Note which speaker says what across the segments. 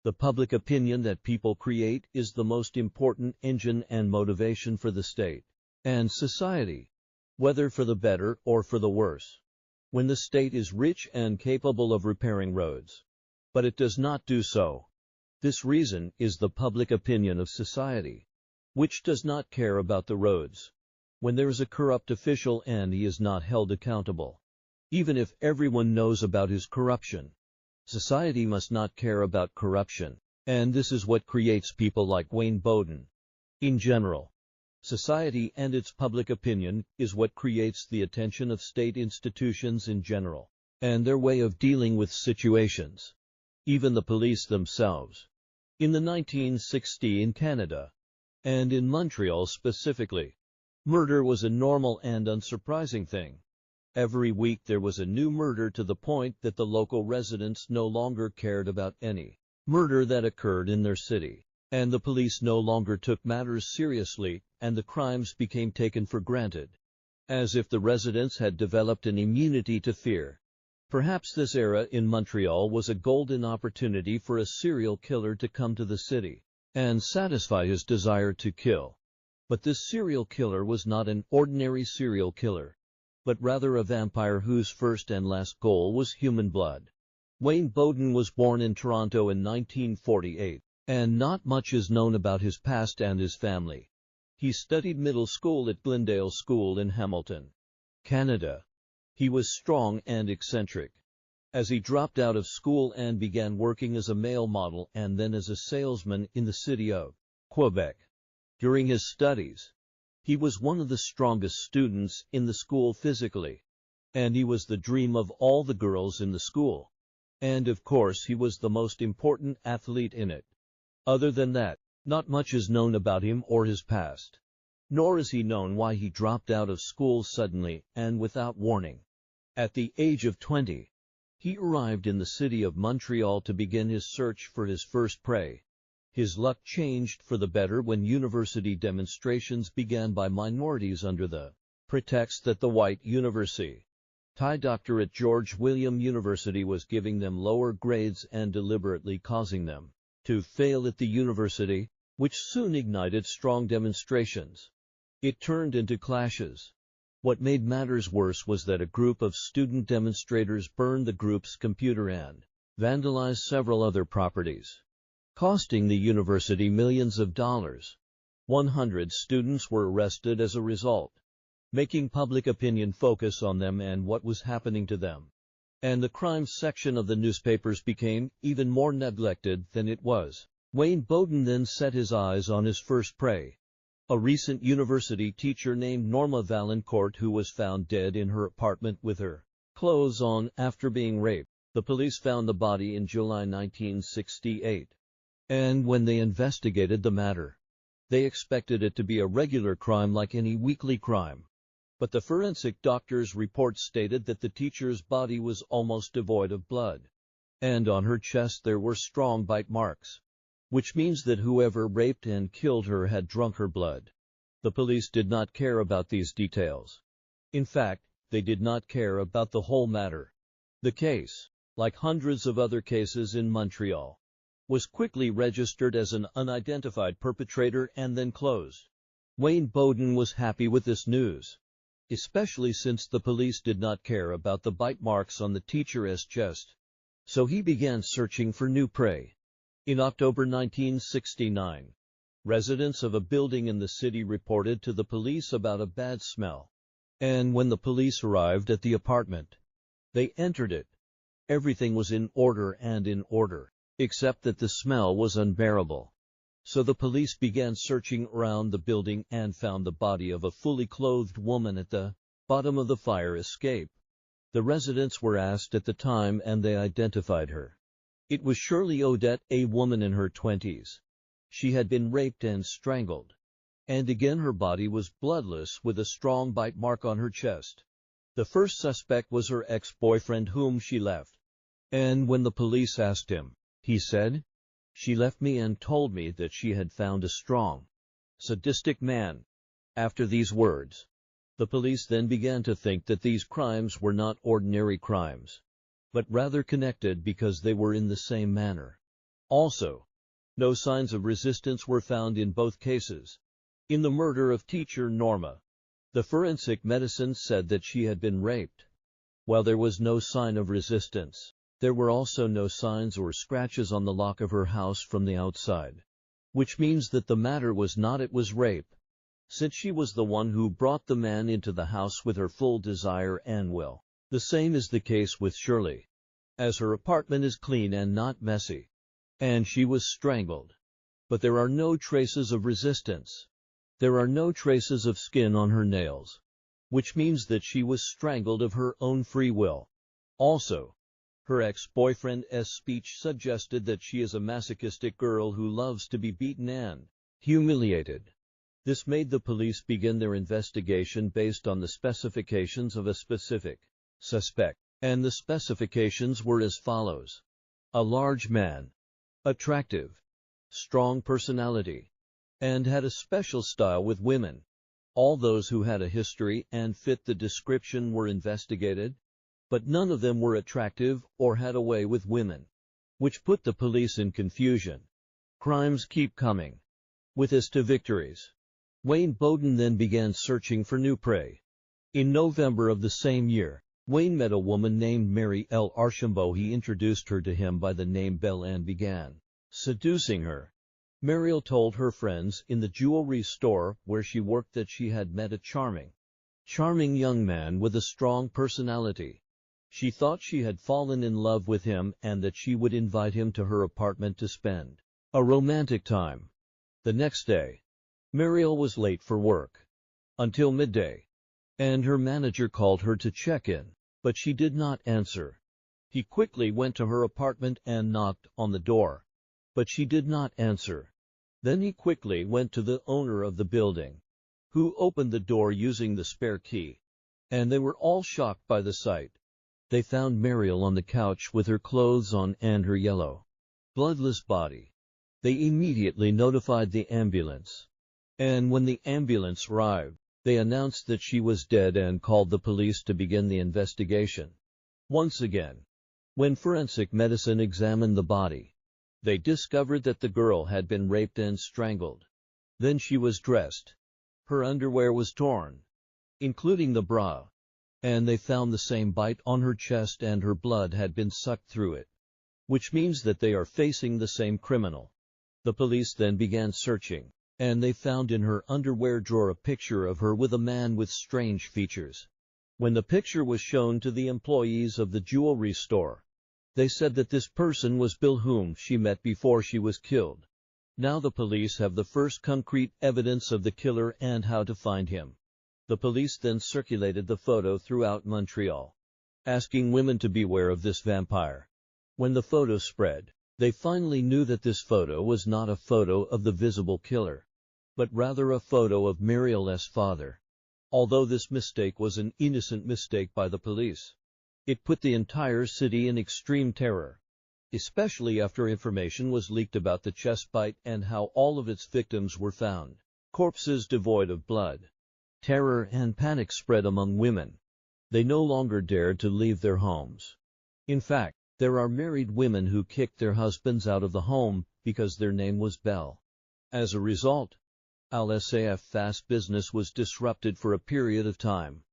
Speaker 1: The public opinion that people create is the most important engine and motivation for the state and society, whether for the better or for the worse. When the state is rich and capable of repairing roads, but it does not do so, this reason is the public opinion of society, which does not care about the roads. When there is a corrupt official and he is not held accountable, even if everyone knows about his corruption, society must not care about corruption, and this is what creates people like Wayne Bowden. In general, society and its public opinion is what creates the attention of state institutions in general, and their way of dealing with situations. Even the police themselves. In the 1960s in Canada, and in Montreal specifically, murder was a normal and unsurprising thing. Every week there was a new murder to the point that the local residents no longer cared about any murder that occurred in their city, and the police no longer took matters seriously, and the crimes became taken for granted, as if the residents had developed an immunity to fear. Perhaps this era in Montreal was a golden opportunity for a serial killer to come to the city and satisfy his desire to kill. But this serial killer was not an ordinary serial killer, but rather a vampire whose first and last goal was human blood. Wayne Bowden was born in Toronto in 1948, and not much is known about his past and his family. He studied middle school at Glendale School in Hamilton, Canada. He was strong and eccentric. As he dropped out of school and began working as a male model and then as a salesman in the city of Quebec. During his studies, he was one of the strongest students in the school physically, and he was the dream of all the girls in the school. And of course he was the most important athlete in it. Other than that, not much is known about him or his past. Nor is he known why he dropped out of school suddenly and without warning. At the age of 20, he arrived in the city of Montreal to begin his search for his first prey. His luck changed for the better when university demonstrations began by minorities under the pretext that the white university doctor at George William University was giving them lower grades and deliberately causing them to fail at the university, which soon ignited strong demonstrations. It turned into clashes. What made matters worse was that a group of student demonstrators burned the group's computer and vandalized several other properties, costing the university millions of dollars. 100 students were arrested as a result, making public opinion focus on them and what was happening to them. And the crime section of the newspapers became even more neglected than it was. Wayne Bowden then set his eyes on his first prey, a recent university teacher named Norma Valancourt, who was found dead in her apartment with her clothes on after being raped. The police found the body in July 1968. And when they investigated the matter, they expected it to be a regular crime like any weekly crime. But the forensic doctor's report stated that the teacher's body was almost devoid of blood, and on her chest there were strong bite marks, which means that whoever raped and killed her had drunk her blood. The police did not care about these details. In fact, they did not care about the whole matter. The case, like hundreds of other cases in Montreal, was quickly registered as an unidentified perpetrator and then closed. Wayne Bowden was happy with this news, especially since the police did not care about the bite marks on the teacher's chest. So he began searching for new prey. In October 1969, residents of a building in the city reported to the police about a bad smell. And when the police arrived at the apartment, they entered it. Everything was in order, except that the smell was unbearable. So the police began searching around the building and found the body of a fully clothed woman at the bottom of the fire escape. The residents were asked at the time and they identified her. It was Shirley Odette, a woman in her 20s. She had been raped and strangled. And again her body was bloodless with a strong bite mark on her chest. The first suspect was her ex-boyfriend whom she left. And when the police asked him, he said, "She left me and told me that she had found a strong, sadistic man." After these words, the police then began to think that these crimes were not ordinary crimes, but rather connected because they were in the same manner. Also, no signs of resistance were found in both cases. In the murder of teacher Norma, the forensic medicine said that she had been raped. While there was no sign of resistance, there were also no signs or scratches on the lock of her house from the outside, which means that the matter was not it was rape, since she was the one who brought the man into the house with her full desire and will. The same is the case with Shirley, as her apartment is clean and not messy, and she was strangled. But there are no traces of resistance. There are no traces of skin on her nails, which means that she was strangled of her own free will. Also, her ex-boyfriend's speech suggested that she is a masochistic girl who loves to be beaten and humiliated. This made the police begin their investigation based on the specifications of a specific suspect, and the specifications were as follows: a large man, attractive, strong personality, and had a special style with women. All those who had a history and fit the description were investigated, but none of them were attractive or had a way with women, which put the police in confusion. Crimes keep coming, with as to victories. Wayne Bowden then began searching for new prey. In November of the same year, Wayne met a woman named Mary L. Archambault. He introduced her to him by the name Belle and began seducing her. Mariel told her friends in the jewelry store where she worked that she had met a charming young man with a strong personality. She thought she had fallen in love with him and that she would invite him to her apartment to spend a romantic time. The next day, Mariel was late for work until midday, and her manager called her to check in, but she did not answer. He quickly went to her apartment and knocked on the door, but she did not answer. Then he quickly went to the owner of the building, who opened the door using the spare key, and they were all shocked by the sight. They found Mariel on the couch with her clothes on and her yellow, bloodless body. They immediately notified the ambulance, and when the ambulance arrived, they announced that she was dead and called the police to begin the investigation. Once again, when forensic medicine examined the body, they discovered that the girl had been raped and strangled. Then she was dressed. Her underwear was torn, including the bra, and they found the same bite on her chest and her blood had been sucked through it, which means that they are facing the same criminal. The police then began searching, and they found in her underwear drawer a picture of her with a man with strange features. When the picture was shown to the employees of the jewelry store, they said that this person was Bill, whom she met before she was killed. Now the police have the first concrete evidence of the killer and how to find him. The police then circulated the photo throughout Montreal, asking women to beware of this vampire. When the photo spread, they finally knew that this photo was not a photo of the visible killer, but rather a photo of Mariel's father. Although this mistake was an innocent mistake by the police, it put the entire city in extreme terror, especially after information was leaked about the chest bite and how all of its victims were found corpses devoid of blood. Terror and panic spread among women. They no longer dared to leave their homes. In fact, there are married women who kicked their husbands out of the home because their name was Belle. As a result, LSAF fast business was disrupted for a period of time.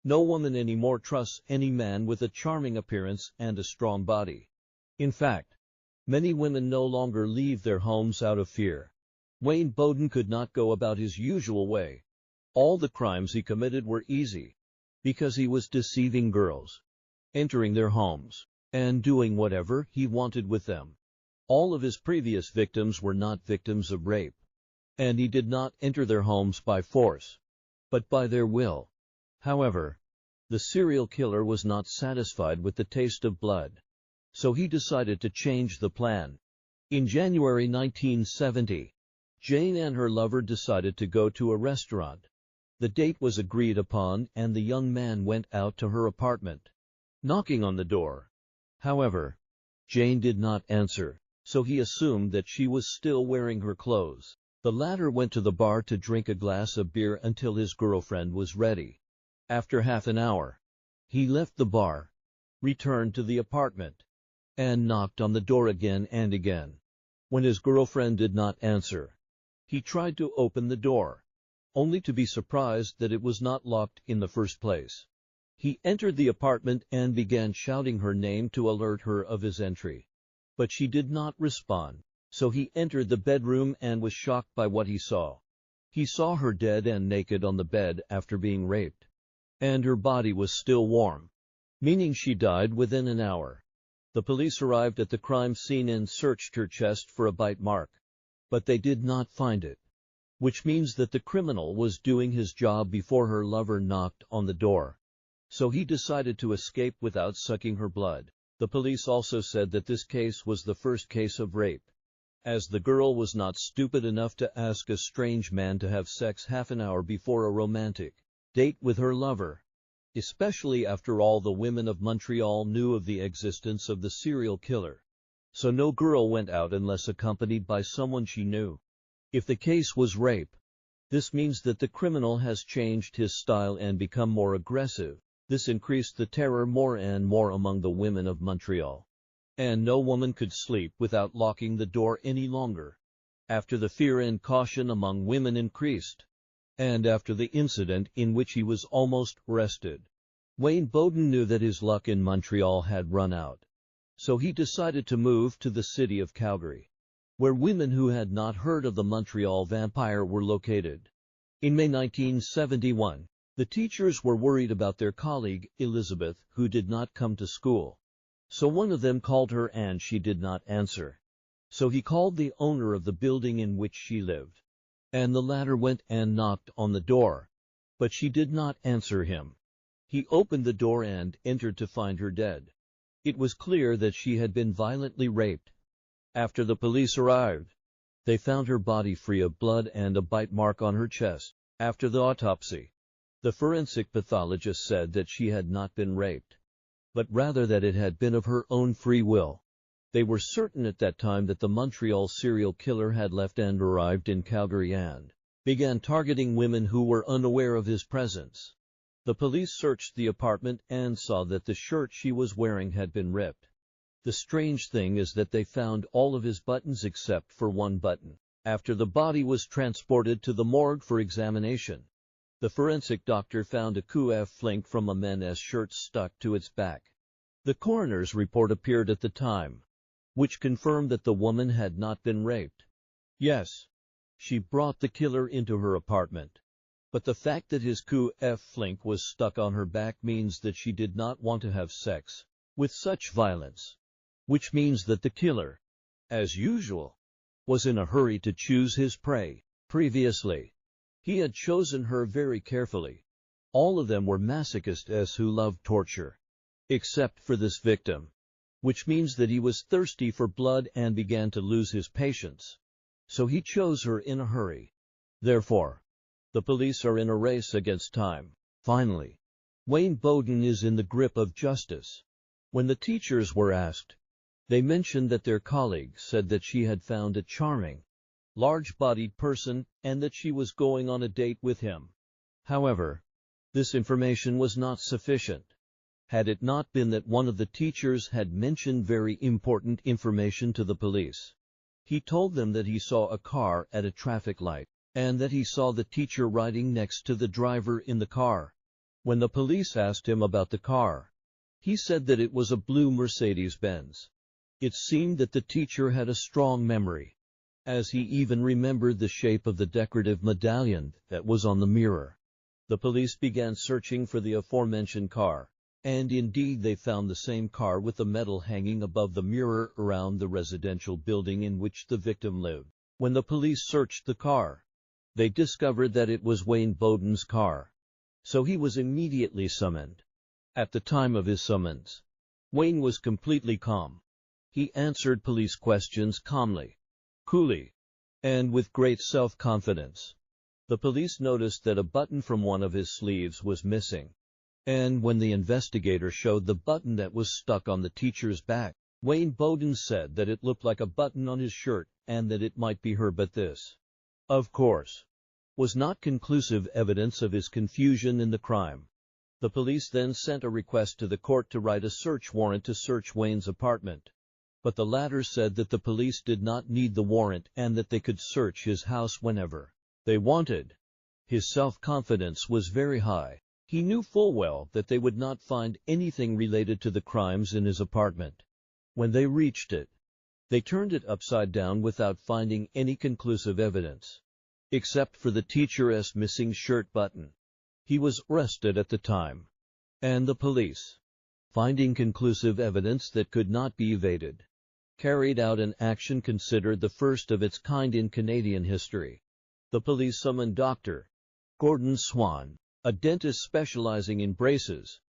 Speaker 1: No woman anymore trusts any man with a charming appearance and a strong body. In fact, many women no longer leave their homes out of fear. Wayne Bowden could not go about his usual way. All the crimes he committed were easy, because he was deceiving girls, entering their homes, and doing whatever he wanted with them. All of his previous victims were not victims of rape, and he did not enter their homes by force, but by their will. However, the serial killer was not satisfied with the taste of blood, so he decided to change the plan. In January 1970, Jane and her lover decided to go to a restaurant. The date was agreed upon and the young man went out to her apartment, knocking on the door. However, Jane did not answer, so he assumed that she was still wearing her clothes. The latter went to the bar to drink a glass of beer until his girlfriend was ready. After half an hour, he left the bar, returned to the apartment, and knocked on the door again and again. When his girlfriend did not answer, he tried to open the door, only to be surprised that it was not locked in the first place. He entered the apartment and began shouting her name to alert her of his entry. But she did not respond, so he entered the bedroom and was shocked by what he saw. He saw her dead and naked on the bed after being raped, and her body was still warm, meaning she died within an hour. The police arrived at the crime scene and searched her chest for a bite mark, but they did not find it, which means that the criminal was doing his job before her lover knocked on the door. So he decided to escape without sucking her blood. The police also said that this case was the first case of rape, as the girl was not stupid enough to ask a strange man to have sex half an hour before a romantic date with her lover, especially after all the women of Montreal knew of the existence of the serial killer. So no girl went out unless accompanied by someone she knew. If the case was rape, this means that the criminal has changed his style and become more aggressive. This increased the terror more and more among the women of Montreal, and no woman could sleep without locking the door any longer. After the fear and caution among women increased, and after the incident in which he was almost arrested, Wayne Bowden knew that his luck in Montreal had run out. So he decided to move to the city of Calgary, where women who had not heard of the Montreal vampire were located. In May 1971, the teachers were worried about their colleague, Elizabeth, who did not come to school. So one of them called her and she did not answer. So he called the owner of the building in which she lived, and the latter went and knocked on the door, but she did not answer him. He opened the door and entered to find her dead. It was clear that she had been violently raped. After the police arrived, they found her body free of blood and a bite mark on her chest. After the autopsy, the forensic pathologist said that she had not been raped, but rather that it had been of her own free will. They were certain at that time that the Montreal serial killer had left and arrived in Calgary and began targeting women who were unaware of his presence. The police searched the apartment and saw that the shirt she was wearing had been ripped. The strange thing is that they found all of his buttons except for one button. After the body was transported to the morgue for examination, the forensic doctor found a cuff-link from a man's shirt stuck to its back. The coroner's report appeared at the time, which confirmed that the woman had not been raped. Yes, she brought the killer into her apartment, but the fact that his cuff-link was stuck on her back means that she did not want to have sex with such violence, which means that the killer, as usual, was in a hurry to choose his prey. Previously, he had chosen her very carefully. All of them were masochists who loved torture, except for this victim, which means that he was thirsty for blood and began to lose his patience. So he chose her in a hurry. Therefore, the police are in a race against time. Finally, Wayne Bowden is in the grip of justice. When the teachers were asked, they mentioned that their colleague said that she had found a charming, large-bodied person, and that she was going on a date with him. However, this information was not sufficient. Had it not been that one of the teachers had mentioned very important information to the police. He told them that he saw a car at a traffic light, and that he saw the teacher riding next to the driver in the car. When the police asked him about the car, he said that it was a blue Mercedes-Benz. It seemed that the teacher had a strong memory, as he even remembered the shape of the decorative medallion that was on the mirror. The police began searching for the aforementioned car, and indeed they found the same car with the metal hanging above the mirror around the residential building in which the victim lived. When the police searched the car, they discovered that it was Wayne Bowden's car, so he was immediately summoned. At the time of his summons, Wayne was completely calm. He answered police questions calmly, coolly, and with great self-confidence. The police noticed that a button from one of his sleeves was missing, and when the investigator showed the button that was stuck on the teacher's back, Wayne Bowden said that it looked like a button on his shirt and that it might be her, but this, of course, was not conclusive evidence of his confusion in the crime. The police then sent a request to the court to write a search warrant to search Wayne's apartment. but the latter said that the police did not need the warrant and that they could search his house whenever they wanted. His self-confidence was very high. He knew full well that they would not find anything related to the crimes in his apartment. When they reached it, they turned it upside down without finding any conclusive evidence, except for the teacher's missing shirt button. He was arrested at the time, and the police, finding conclusive evidence that could not be evaded, carried out an action considered the first of its kind in Canadian history. The police summoned Dr. Gordon Swan, a dentist specializing in braces.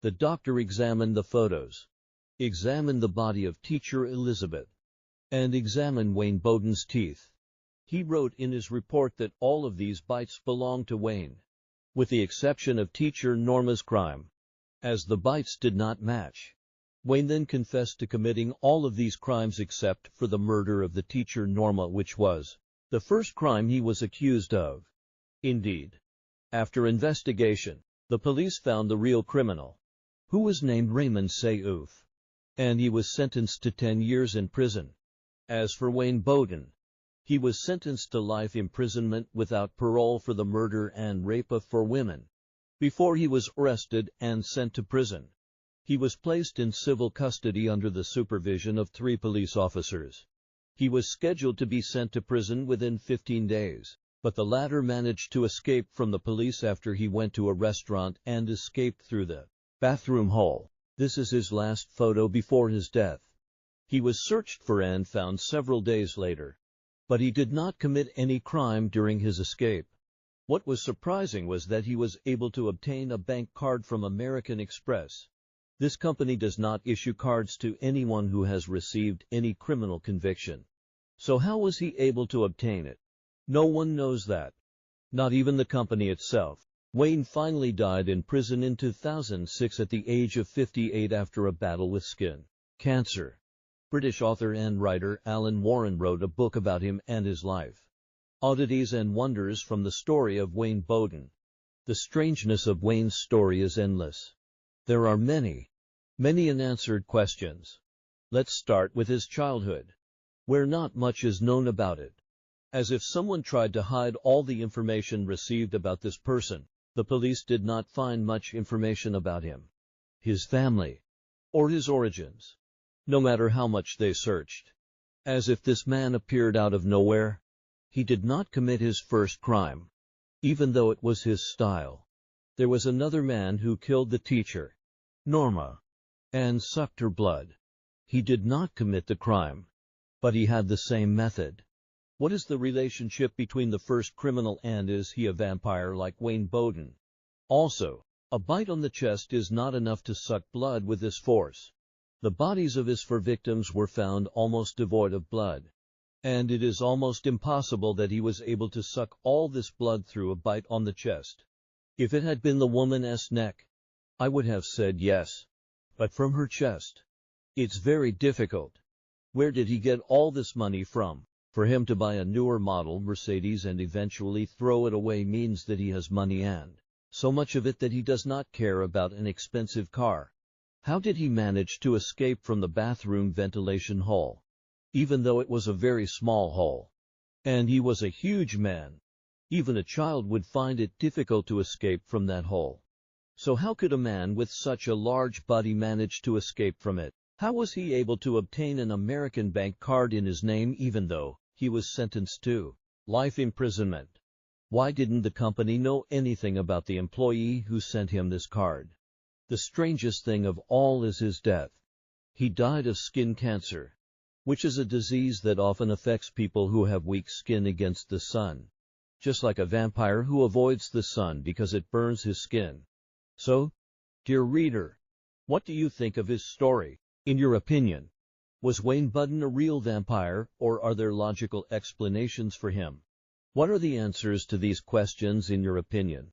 Speaker 1: The doctor examined the photos, examined the body of teacher Elizabeth, and examined Wayne Bowden's teeth. He wrote in his report that all of these bites belonged to Wayne, with the exception of teacher Norma's crime, as the bites did not match. Wayne then confessed to committing all of these crimes except for the murder of the teacher Norma, which was the first crime he was accused of. Indeed, after investigation, the police found the real criminal, who was named Raymond Seyouf, and he was sentenced to 10 years in prison. As for Wayne Bowden, he was sentenced to life imprisonment without parole for the murder and rape of 4 women. Before he was arrested and sent to prison, he was placed in civil custody under the supervision of 3 police officers. He was scheduled to be sent to prison within 15 days, but the latter managed to escape from the police after he went to a restaurant and escaped through the bathroom hole. This is his last photo before his death. He was searched for and found several days later, but he did not commit any crime during his escape. What was surprising was that he was able to obtain a bank card from American Express. This company does not issue cards to anyone who has received any criminal conviction. So how was he able to obtain it? No one knows that. Not even the company itself. Wayne finally died in prison in 2006 at the age of 58 after a battle with skin cancer. British author and writer Alan Warren wrote a book about him and his life. Oddities and Wonders from the Story of Wayne Bowden. The strangeness of Wayne's story is endless. There are many unanswered questions. Let's start with his childhood, where not much is known about it. As if someone tried to hide all the information received about this person, the police did not find much information about him, his family, or his origins, no matter how much they searched. As if this man appeared out of nowhere. He did not commit his first crime, even though it was his style. There was another man who killed the teacher, Norma, and sucked her blood. He did not commit the crime, but he had the same method. What is the relationship between the first criminal and is he a vampire like Wayne Bowden? Also, a bite on the chest is not enough to suck blood with this force. The bodies of his 4 victims were found almost devoid of blood, and it is almost impossible that he was able to suck all this blood through a bite on the chest. If it had been the woman's neck, I would have said yes, but from her chest, it's very difficult. Where did he get all this money from? For him to buy a newer model Mercedes and eventually throw it away means that he has money, and so much of it that he does not care about an expensive car. How did he manage to escape from the bathroom ventilation hole, even though it was a very small hole? And he was a huge man. Even a child would find it difficult to escape from that hole. So how could a man with such a large body manage to escape from it? How was he able to obtain an American bank card in his name even though he was sentenced to life imprisonment? Why didn't the company know anything about the employee who sent him this card? The strangest thing of all is his death. He died of skin cancer, which is a disease that often affects people who have weak skin against the sun, just like a vampire who avoids the sun because it burns his skin. So, dear reader, what do you think of his story? In your opinion, was Wayne Bowden a real vampire, or are there logical explanations for him? What are the answers to these questions in your opinion?